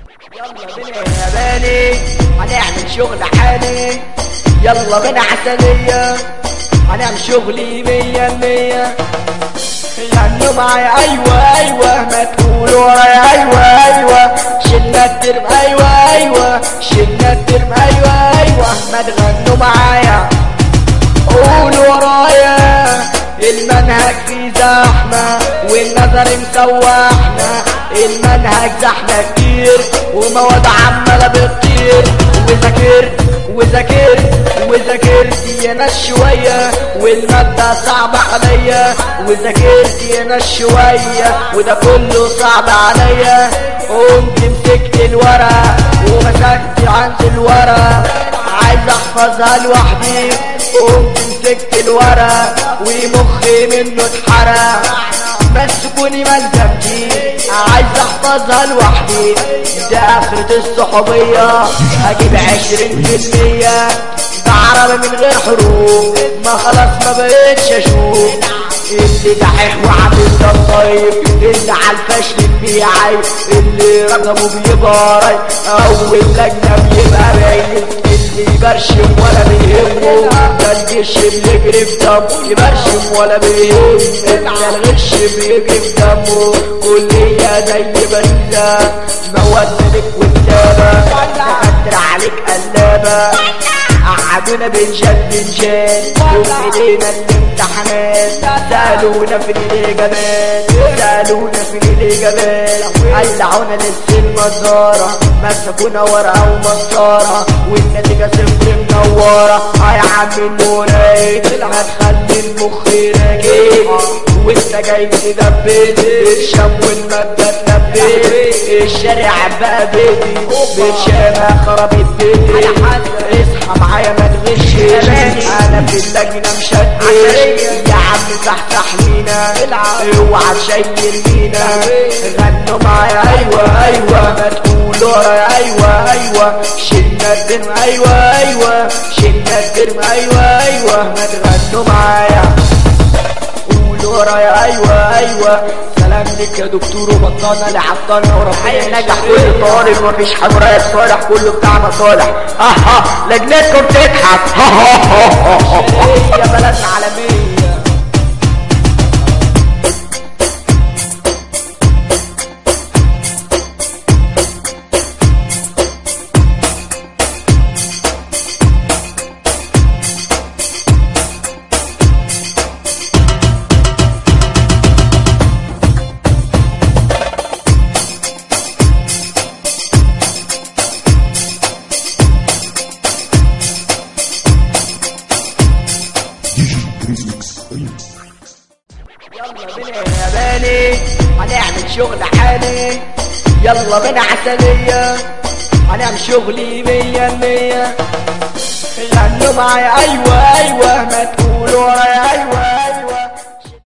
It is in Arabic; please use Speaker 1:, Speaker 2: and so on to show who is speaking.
Speaker 1: يلا بينا يا باني هنعمل شغل عالي. يلا بينا عسلية هنعمل شغلي 100%. غنوا معايا ايوه ايوه، ما تقولوا ورايا ايوه ايوه. شلنا الترم ايوه ايوه، شلنا الترم ايوه ايوه. ما تغنوا معايا قولوا ورايا. المنهج فيه زحمة والنظر مسوحنا، المنهج زحمة كتير ومواد عمالة بتطير. وذاكرت يا ناس شوية والمادة صعبة عليا. وذاكرت يا ناس شوية وده كله صعب عليا. قمت مسكت الورق ومسكت عند الورق، عايز احفظها لوحدي. قمت مسكت الورق ومخي منه اتحرق، بس كوني ملزمتي عايز احفظها لوحدي. ده اخرة الصحوبية هجيب 20%. ده عربي من غير حروف، ما خلاص ما بقتش اشوف. اللي دحيح وعامل ده طيب، اللي عالفشل بيعيب، اللي رقمه بيبقى رايق، اول لجنة بيبقى باين. اللي يبرشم ولا بيهمه، ده الجيش بيجري في دمه. يبرشم ولا بيهم، ده الغش بيجري في دمه. كلية زي بنزة مواد لك والتابة، تقدر عليك قلابة. قعدونا بنجان وفيدينا الامتحانات. سألونا فين الإجابات، سألونا فين الإجابات. قلعونا لسه المزارة، مسكونا ورقة ومسطرة والنتيجة صفر منورة. يا عم المرايد ما تخلي المخ راجع، وانت جاي تدبس الشام والمادة تلبس. الشارع بقى بيتي بالشارع خربت بيتي. اصحى معايا ما تغشش، انا في اللجنة مشتش. يا عم صحصح لينا اوعى تشيل لينا. غنوا معايا ايوه ايوه، ما تقولوا ورايا ايوه ايوه. شلنا الترم ايوه ايوه، شلنا الترم ايوه ايوه. ما تغنوا معايا قولوا ورايا ايوه ايوه. سلام لك يا دكتور وبطلنا اللي عطلنا وربنا ينجح كل طالب. مفيش حد رايح صالح، كله بتاعنا صالح. لجنتكم تضحك. يا بلدنا عالمية. يلا بينا يا باني هنعمل شغل عالي. يلا بينا عسلية هنعمل شغلي 100%. غنوا معايا ايوه ايوه، ما تقولوا ورايا ايوه